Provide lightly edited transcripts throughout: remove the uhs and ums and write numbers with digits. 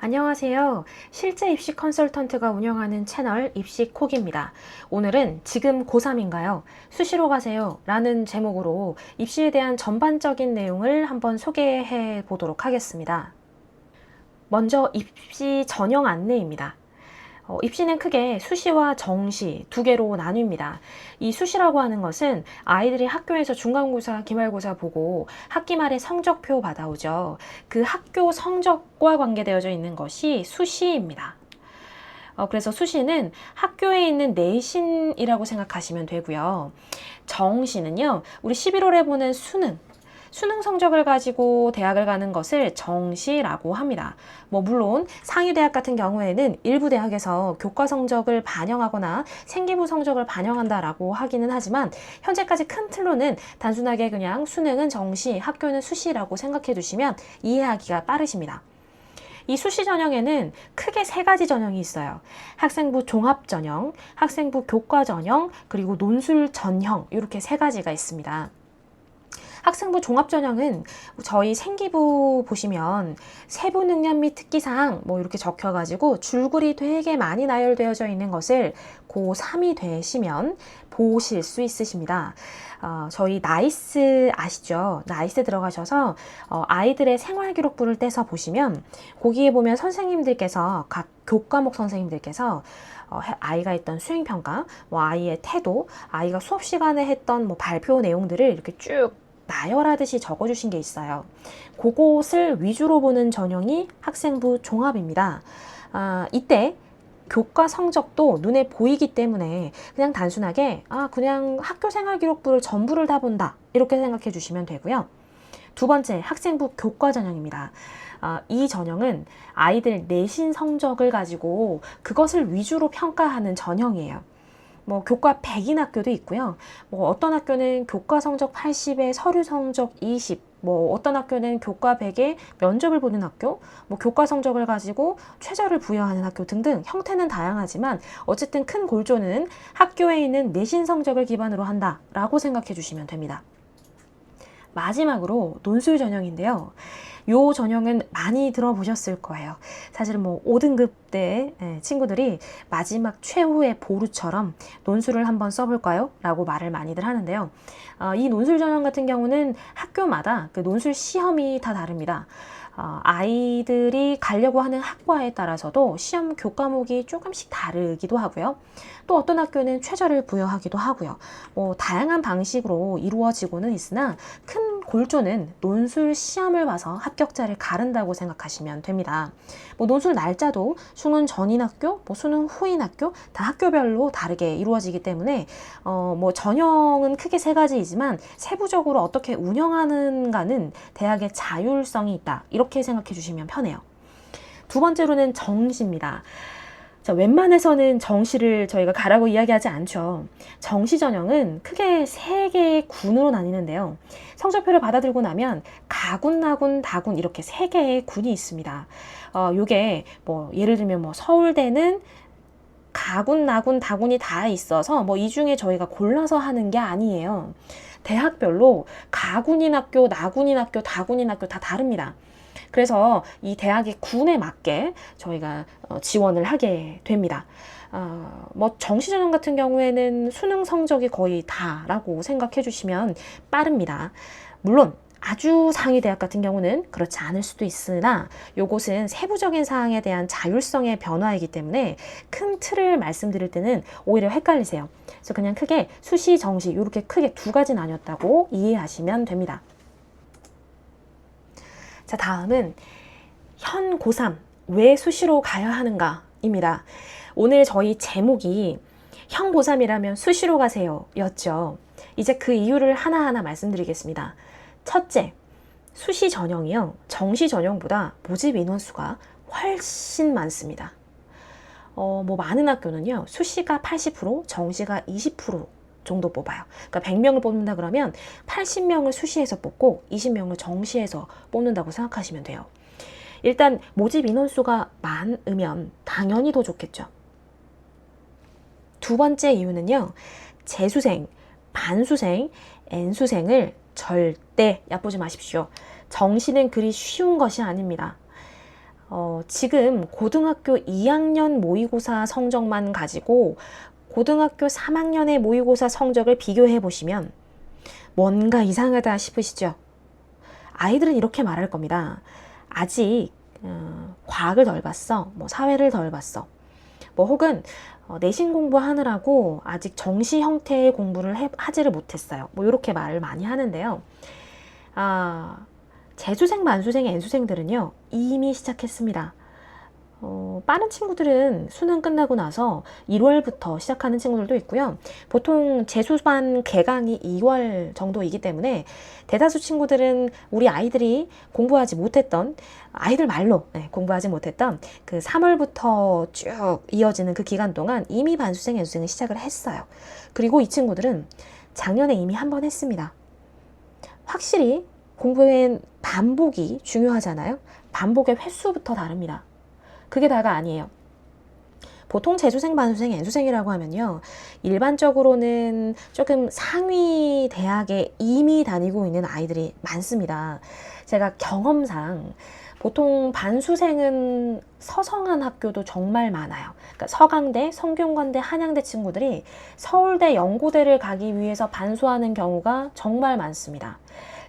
안녕하세요. 실제 입시 컨설턴트가 운영하는 채널 입시콕입니다. 오늘은 지금 고3인가요? 수시로 가세요 라는 제목으로 입시에 대한 전반적인 내용을 한번 소개해 보도록 하겠습니다. 먼저 입시 전형 안내입니다. 입시는 크게 수시와 정시 두 개로 나뉩니다. 이 수시라고 하는 것은 아이들이 학교에서 중간고사, 기말고사 보고 학기 말에 성적표 받아오죠. 그 학교 성적과 관계되어져 있는 것이 수시입니다. 그래서 수시는 학교에 있는 내신이라고 생각하시면 되고요. 정시는요, 우리 11월에 보는 수능 성적을 가지고 대학을 가는 것을 정시라고 합니다. 물론 상위대학 같은 경우에는 일부 대학에서 교과 성적을 반영하거나 생기부 성적을 반영한다라고 하기는 하지만 현재까지 큰 틀로는 단순하게 그냥 수능은 정시, 학교는 수시라고 생각해 두시면 이해하기가 빠르십니다. 이 수시 전형에는 크게 세 가지 전형이 있어요. 학생부 종합 전형, 학생부 교과 전형, 그리고 논술 전형 이렇게 세 가지가 있습니다. 학생부 종합전형은 저희 생기부 보시면 세부 능력 및 특기사항 이렇게 적혀가지고 줄글이 되게 많이 나열되어져 있는 것을 고3이 되시면 보실 수 있으십니다. 저희 나이스 아시죠? 나이스 들어가셔서 아이들의 생활기록부를 떼서 보시면 거기에 보면 선생님들께서 각 교과목 선생님들께서 아이가 했던 수행평가, 아이의 태도, 아이가 수업 시간에 했던 발표 내용들을 이렇게 쭉 나열하듯이 적어주신 게 있어요. 그것을 위주로 보는 전형이 학생부 종합입니다. 이때 교과 성적도 눈에 보이기 때문에 그냥 단순하게 그냥 학교 생활 기록부를 전부를 다 본다 이렇게 생각해 주시면 되고요. 두 번째, 학생부 교과 전형입니다. 이 전형은 아이들 내신 성적을 가지고 그것을 위주로 평가하는 전형이에요. 교과 100인 학교도 있고요. 어떤 학교는 교과 성적 80에 서류 성적 20, 어떤 학교는 교과 100에 면접을 보는 학교, 교과 성적을 가지고 최저를 부여하는 학교 등등 형태는 다양하지만 어쨌든 큰 골조는 학교에 있는 내신 성적을 기반으로 한다라고 생각해 주시면 됩니다. 마지막으로 논술 전형인데요. 요 전형은 많이 들어보셨을 거예요. 사실은 5등급 때 친구들이 마지막 최후의 보루처럼 논술을 한번 써볼까요? 라고 말을 많이들 하는데요. 이 논술 전형 같은 경우는 학교마다 그 논술 시험이 다 다릅니다. 아이들이 가려고 하는 학과에 따라서도 시험 교과목이 조금씩 다르기도 하고요. 또 어떤 학교는 최저를 부여하기도 하고요. 다양한 방식으로 이루어지고는 있으나 큰 골조는 논술 시험을 봐서 합격자를 가른다고 생각하시면 됩니다. 논술 날짜도 수능 전인 학교, 수능 후인 학교 다 학교별로 다르게 이루어지기 때문에 전형은 크게 세 가지이지만 세부적으로 어떻게 운영하는가는 대학의 자율성이 있다 이렇게 생각해 주시면 편해요. 두 번째로는 정시입니다. 웬만해서는 정시를 저희가 가라고 이야기하지 않죠. 정시 전형은 크게 세 개의 군으로 나뉘는데요. 성적표를 받아들고 나면 가군, 나군, 다군 이렇게 세 개의 군이 있습니다. 요게 예를 들면 서울대는 가군, 나군, 다군이 다 있어서 이 중에 저희가 골라서 하는 게 아니에요. 대학별로 가군인 학교, 나군인 학교, 다군인 학교 다 다릅니다. 그래서 이 대학의 군에 맞게 저희가 지원을 하게 됩니다. 정시전형 같은 경우에는 수능 성적이 거의 다라고 생각해 주시면 빠릅니다. 물론 아주 상위 대학 같은 경우는 그렇지 않을 수도 있으나 요것은 세부적인 사항에 대한 자율성의 변화이기 때문에 큰 틀을 말씀드릴 때는 오히려 헷갈리세요. 그래서 그냥 크게 수시, 정시 이렇게 크게 두 가지 나뉘었다고 이해하시면 됩니다. 자, 다음은 현 고3 왜 수시로 가야 하는가 입니다. 오늘 저희 제목이 현 고3이라면 수시로 가세요 였죠. 이제 그 이유를 하나하나 말씀드리겠습니다. 첫째, 수시 전형이요. 정시 전형보다 모집 인원수가 훨씬 많습니다. 많은 학교는요. 수시가 80%, 정시가 20% 정도 뽑아요. 그러니까 100명을 뽑는다 그러면 80명을 수시에서 뽑고 20명을 정시에서 뽑는다고 생각하시면 돼요. 일단 모집 인원수가 많으면 당연히 더 좋겠죠. 두 번째 이유는요. 재수생, 반수생, N수생을 절대 얕보지 마십시오. 정시는 그리 쉬운 것이 아닙니다. 지금 고등학교 2학년 모의고사 성적만 가지고 고등학교 3학년의 모의고사 성적을 비교해 보시면 뭔가 이상하다 싶으시죠? 아이들은 이렇게 말할 겁니다. 아직 과학을 덜 봤어, 뭐 사회를 덜 봤어, 뭐 혹은 내신 공부하느라고 아직 정시 형태의 공부를 하지를 못했어요. 뭐 이렇게 말을 많이 하는데요. 재수생, 만수생, N수생들은요 이미 시작했습니다. 빠른 친구들은 수능 끝나고 나서 1월부터 시작하는 친구들도 있고요. 보통 재수반 개강이 2월 정도이기 때문에 대다수 친구들은 우리 아이들이 공부하지 못했던, 아이들 말로 공부하지 못했던 그 3월부터 쭉 이어지는 그 기간 동안 이미 반수생, N수생을 시작을 했어요. 그리고 이 친구들은 작년에 이미 한 번 했습니다. 확실히 공부엔 반복이 중요하잖아요. 반복의 횟수부터 다릅니다. 그게 다가 아니에요. 보통 재수생, 반수생, N수생이라고 하면요, 일반적으로는 조금 상위 대학에 이미 다니고 있는 아이들이 많습니다. 제가 경험상 보통 반수생은 서성한 학교도 정말 많아요. 그러니까 서강대, 성균관대, 한양대 친구들이 서울대, 연고대를 가기 위해서 반수하는 경우가 정말 많습니다.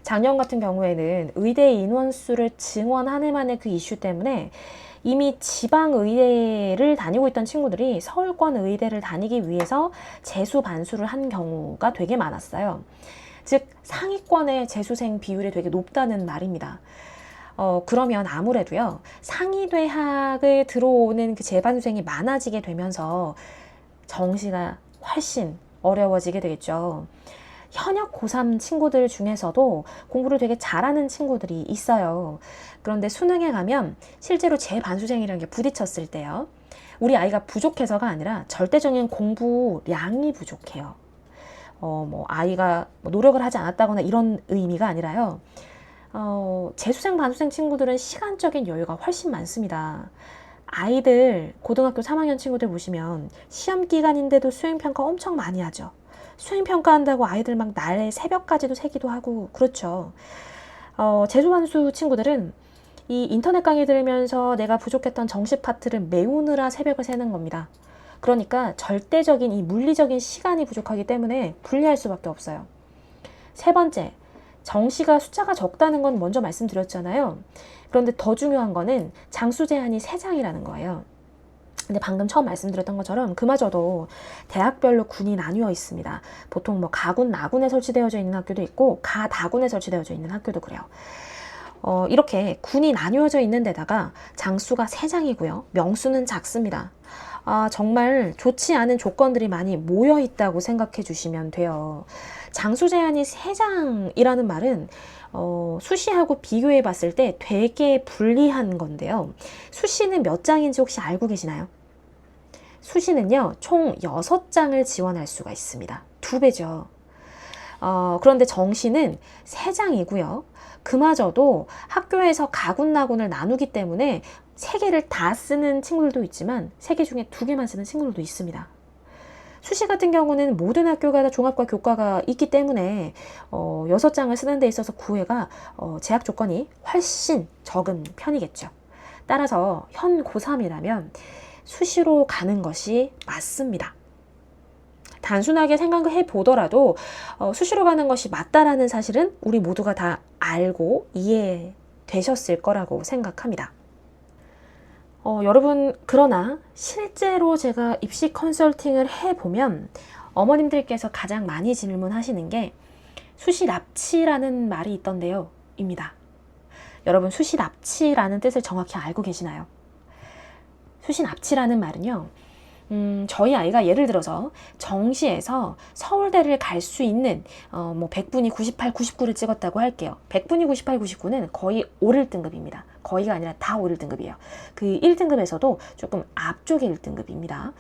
작년 같은 경우에는 의대 인원수를 증원하는 만의 그 이슈 때문에 이미 지방의대를 다니고 있던 친구들이 서울권 의대를 다니기 위해서 재수 반수를 한 경우가 되게 많았어요. 즉 상위권의 재수생 비율이 되게 높다는 말입니다. 그러면 아무래도요, 상위 대학을 들어오는 그 재반수생이 많아지게 되면서 정시가 훨씬 어려워지게 되겠죠. 현역 고3 친구들 중에서도 공부를 되게 잘하는 친구들이 있어요. 그런데 수능에 가면 실제로 재반수생이라는 게 부딪혔을 때요, 우리 아이가 부족해서가 아니라 절대적인 공부량이 부족해요. 뭐 아이가 노력을 하지 않았다거나 이런 의미가 아니라요. 재수생, 반수생 친구들은 시간적인 여유가 훨씬 많습니다. 아이들 고등학교 3학년 친구들 보시면 시험 기간인데도 수행평가 엄청 많이 하죠. 수행평가한다고 아이들 막 날 새벽까지도 새기도 하고 그렇죠. 재수반수 친구들은 이 인터넷 강의 들으면서 내가 부족했던 정시 파트를 메우느라 새벽을 새는 겁니다. 그러니까 절대적인 이 물리적인 시간이 부족하기 때문에 불리할 수밖에 없어요. 세 번째, 정시가 숫자가 적다는 건 먼저 말씀드렸잖아요. 그런데 더 중요한 거는 장수 제한이 3장이라는 거예요. 근데 방금 처음 말씀드렸던 것처럼 그마저도 대학별로 군이 나뉘어 있습니다. 보통 뭐 가군, 나군에 설치되어져 있는 학교도 있고 가다군에 설치되어져 있는 학교도 그래요. 이렇게 군이 나뉘어져 있는 데다가 장수가 3장이고요. 명수는 작습니다. 정말 좋지 않은 조건들이 많이 모여 있다고 생각해 주시면 돼요. 장수 제한이 3장이라는 말은 수시하고 비교해 봤을 때 되게 불리한 건데요. 수시는 몇 장인지 혹시 알고 계시나요? 수시는요, 총 6장을 지원할 수가 있습니다. 2배죠. 그런데 정시는 3장이고요. 그마저도 학교에서 가군, 나군을 나누기 때문에 3개를 다 쓰는 친구들도 있지만 3개 중에 2개만 쓰는 친구들도 있습니다. 수시 같은 경우는 모든 학교가 다 종합과 교과가 있기 때문에 6장을 쓰는 데 있어서 9회가 재학 조건이 훨씬 적은 편이겠죠. 따라서 현 고3이라면 수시로 가는 것이 맞습니다. 단순하게 생각해 보더라도 수시로 가는 것이 맞다라는 사실은 우리 모두가 다 알고 이해되셨을 거라고 생각합니다. 여러분, 그러나 실제로 제가 입시 컨설팅을 해보면 어머님들께서 가장 많이 질문하시는 게 수시 납치라는 말이 있던데요, 입니다. 여러분, 수시 납치라는 뜻을 정확히 알고 계시나요? 수시 납치라는 말은요, 저희 아이가 예를 들어서 정시에서 서울대를 갈 수 있는 뭐 100분이 98, 99를 찍었다고 할게요. 100분이 98, 99는 거의 5.1등급입니다. 거의가 아니라 다 5.1등급이에요. 그 1등급에서도 조금 앞쪽의 1등급입니다.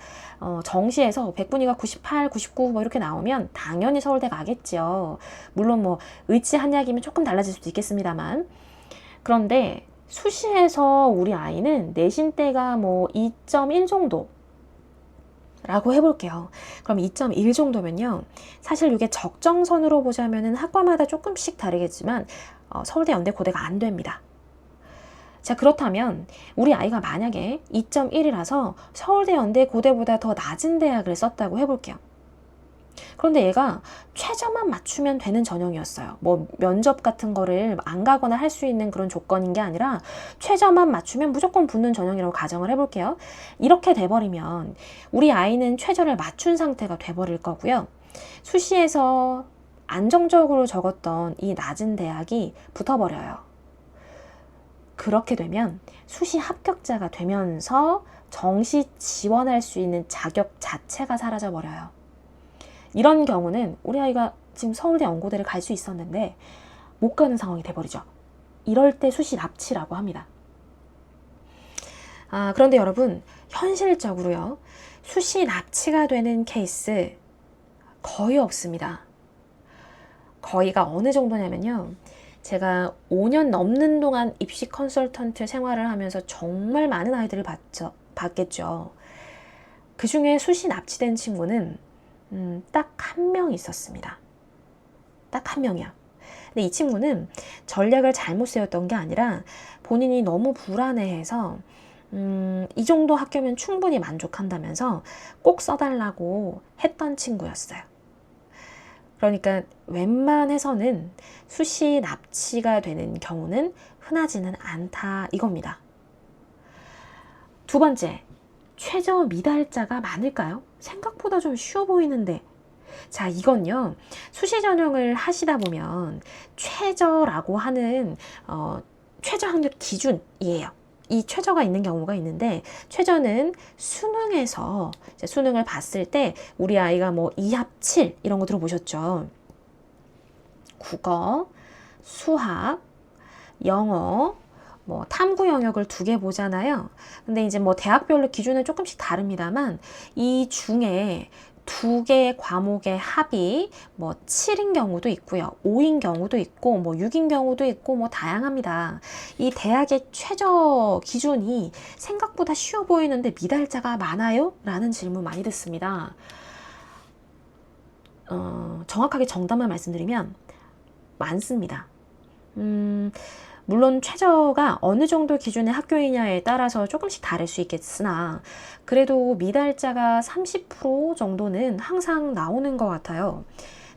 정시에서 100분위가 98, 99 뭐 이렇게 나오면 당연히 서울대 가겠죠. 물론 뭐 의치 한약이면 조금 달라질 수도 있겠습니다만, 그런데 수시에서 우리 아이는 내신대가 뭐 2.1 정도 라고 해볼게요. 그럼 2.1 정도면요, 사실 이게 적정선으로 보자면은 학과마다 조금씩 다르겠지만 서울대, 연대, 고대가 안 됩니다. 자, 그렇다면 우리 아이가 만약에 2.1이라서 서울대, 연대, 고대보다 더 낮은 대학을 썼다고 해볼게요. 그런데 얘가 최저만 맞추면 되는 전형이었어요. 뭐 면접 같은 거를 안 가거나 할 수 있는 그런 조건인 게 아니라 최저만 맞추면 무조건 붙는 전형이라고 가정을 해볼게요. 이렇게 돼버리면 우리 아이는 최저를 맞춘 상태가 돼버릴 거고요. 수시에서 안정적으로 적었던 이 낮은 대학이 붙어버려요. 그렇게 되면 수시 합격자가 되면서 정시 지원할 수 있는 자격 자체가 사라져 버려요. 이런 경우는 우리 아이가 지금 서울대 연고대를 갈 수 있었는데 못 가는 상황이 돼버리죠. 이럴 때 수시 납치라고 합니다. 그런데 여러분, 현실적으로요, 수시 납치가 되는 케이스 거의 없습니다. 거의가 어느 정도냐면요, 제가 5년 넘는 동안 입시 컨설턴트 생활을 하면서 정말 많은 아이들을 봤겠죠. 그 중에 수시 납치된 친구는 딱 한 명 있었습니다. 딱 한 명이야. 근데 이 친구는 전략을 잘못 세웠던 게 아니라 본인이 너무 불안해해서 이 정도 학교면 충분히 만족한다면서 꼭 써달라고 했던 친구였어요. 그러니까 웬만해서는 수시 납치가 되는 경우는 흔하지는 않다, 이겁니다. 두 번째, 최저 미달자가 많을까요? 생각보다 좀 쉬워 보이는데. 자, 이건요, 수시 전형을 하시다 보면 최저라고 하는 최저 학력 기준이에요. 이 최저가 있는 경우가 있는데, 최저는 수능에서 수능을 봤을 때 우리 아이가 뭐 2합 7 이런 거 들어보셨죠? 국어, 수학, 영어, 뭐 탐구 영역을 2개 보잖아요. 근데 이제 뭐 대학별로 기준은 조금씩 다릅니다만 이 중에 2개 과목의 합이 뭐 7인 경우도 있고요, 5인 경우도 있고, 뭐 6인 경우도 있고, 뭐 다양합니다. 이 대학의 최저 기준이 생각보다 쉬워 보이는데 미달자가 많아요? 라는 질문 많이 듣습니다. 정확하게 정답만 말씀드리면 많습니다. 물론 최저가 어느 정도 기준의 학교이냐에 따라서 조금씩 다를 수 있겠으나 그래도 미달자가 30% 정도는 항상 나오는 것 같아요.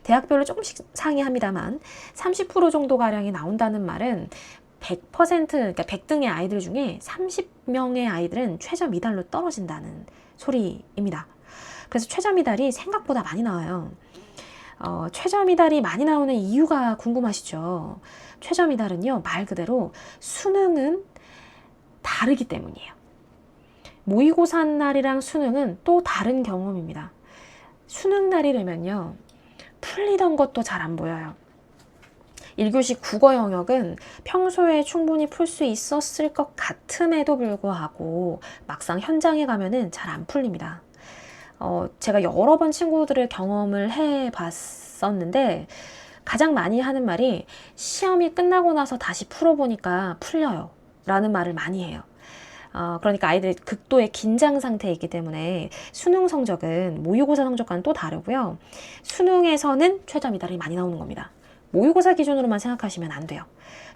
대학별로 조금씩 상이합니다만 30% 정도 가량이 나온다는 말은 100%, 그러니까 100등의 아이들 중에 30명의 아이들은 최저 미달로 떨어진다는 소리입니다. 그래서 최저 미달이 생각보다 많이 나와요. 최저 미달이 많이 나오는 이유가 궁금하시죠? 최저 미달은요, 말 그대로 수능은 다르기 때문이에요. 모의고사 날이랑 수능은 또 다른 경험입니다. 수능 날이라면요, 풀리던 것도 잘 안 보여요. 1교시 국어 영역은 평소에 충분히 풀 수 있었을 것 같음에도 불구하고 막상 현장에 가면은 잘 안 풀립니다. 제가 여러 번 친구들의 경험을 해봤었는데 가장 많이 하는 말이 시험이 끝나고 나서 다시 풀어보니까 풀려요 라는 말을 많이 해요. 그러니까 아이들이 극도의 긴장 상태에 있기 때문에 수능 성적은 모의고사 성적과는 또 다르고요. 수능에서는 최저 미달이 많이 나오는 겁니다. 모의고사 기준으로만 생각하시면 안 돼요.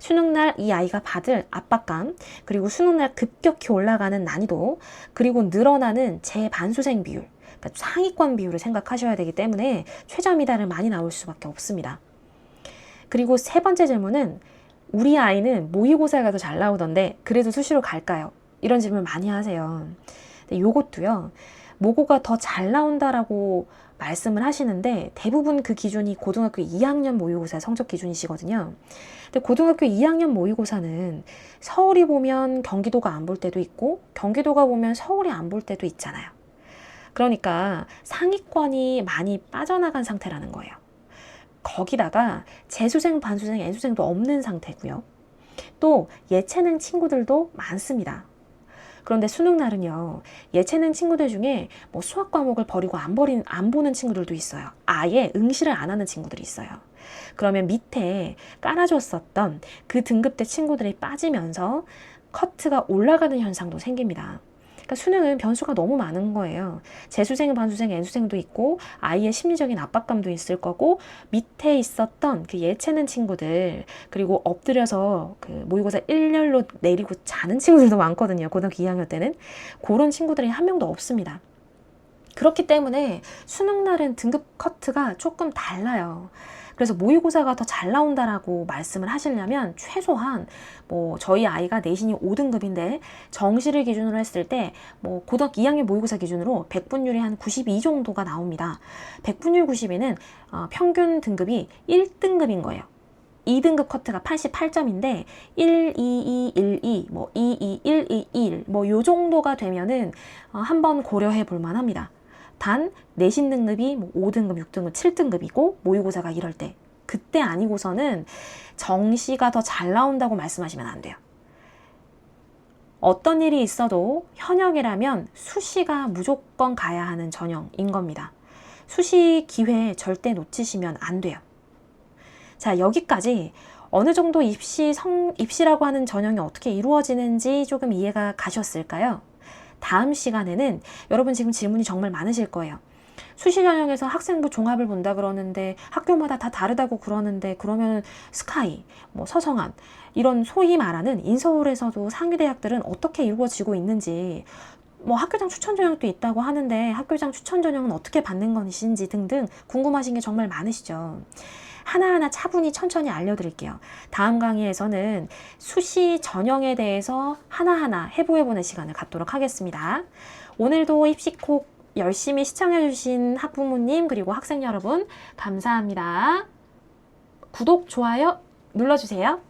수능날 이 아이가 받을 압박감, 그리고 수능날 급격히 올라가는 난이도, 그리고 늘어나는 재반수생 비율, 그러니까 상위권 비율을 생각하셔야 되기 때문에 최저 미달은 많이 나올 수밖에 없습니다. 그리고 세 번째 질문은 우리 아이는 모의고사가 더 잘 나오던데 그래도 수시로 갈까요? 이런 질문 많이 하세요. 근데 요것도요, 모고가 더 잘 나온다라고 말씀을 하시는데 대부분 그 기준이 고등학교 2학년 모의고사 성적 기준이시거든요. 근데 고등학교 2학년 모의고사는 서울이 보면 경기도가 안 볼 때도 있고 경기도가 보면 서울이 안 볼 때도 있잖아요. 그러니까 상위권이 많이 빠져나간 상태라는 거예요. 거기다가 재수생, 반수생, N수생도 없는 상태고요. 또 예체능 친구들도 많습니다. 그런데 수능날은요, 예체능 친구들 중에 뭐 수학 과목을 버리고 안 보는 친구들도 있어요. 아예 응시를 안 하는 친구들이 있어요. 그러면 밑에 깔아줬었던 그 등급대 친구들이 빠지면서 커트가 올라가는 현상도 생깁니다. 그러니까 수능은 변수가 너무 많은 거예요. 재수생, 반수생, N수생도 있고 아이의 심리적인 압박감도 있을 거고 밑에 있었던 그 예체능 친구들 그리고 엎드려서 그 모의고사 일렬로 내리고 자는 친구들도 많거든요. 고등학교 2학년 때는. 그런 친구들이 한 명도 없습니다. 그렇기 때문에 수능날은 등급 커트가 조금 달라요. 그래서 모의고사가 더 잘 나온다라고 말씀을 하시려면 최소한 뭐 저희 아이가 내신이 5등급인데 정시를 기준으로 했을 때 뭐 고등학교 2학년 모의고사 기준으로 백분율이 한 92 정도가 나옵니다. 백분율 92는 평균 등급이 1등급인 거예요. 2등급 커트가 88점인데 1, 2, 2, 1, 2, 뭐 2, 2, 1, 2, 1, 뭐 요 정도가 되면은 한번 고려해 볼 만합니다. 단 내신 등급이 뭐 5등급, 6등급, 7등급이고 모의고사가 이럴 때 그때 아니고서는 정시가 더 잘 나온다고 말씀하시면 안 돼요. 어떤 일이 있어도 현역이라면 수시가 무조건 가야 하는 전형인 겁니다. 수시 기회 절대 놓치시면 안 돼요. 자, 여기까지 어느 정도 입시라고 하는 전형이 어떻게 이루어지는지 조금 이해가 가셨을까요? 다음 시간에는 여러분 지금 질문이 정말 많으실 거예요. 수시 전형에서 학생부 종합을 본다 그러는데 학교마다 다 다르다고 그러는데 그러면 스카이, 뭐 서성한 이런 소위 말하는 인서울에서도 상위 대학들은 어떻게 이루어지고 있는지 뭐 학교장 추천 전형도 있다고 하는데 학교장 추천 전형은 어떻게 받는 것인지 등등 궁금하신 게 정말 많으시죠. 하나하나 차분히 천천히 알려드릴게요. 다음 강의에서는 수시 전형에 대해서 하나하나 해부해보는 시간을 갖도록 하겠습니다. 오늘도 입시콕 열심히 시청해주신 학부모님 그리고 학생 여러분 감사합니다. 구독, 좋아요 눌러주세요.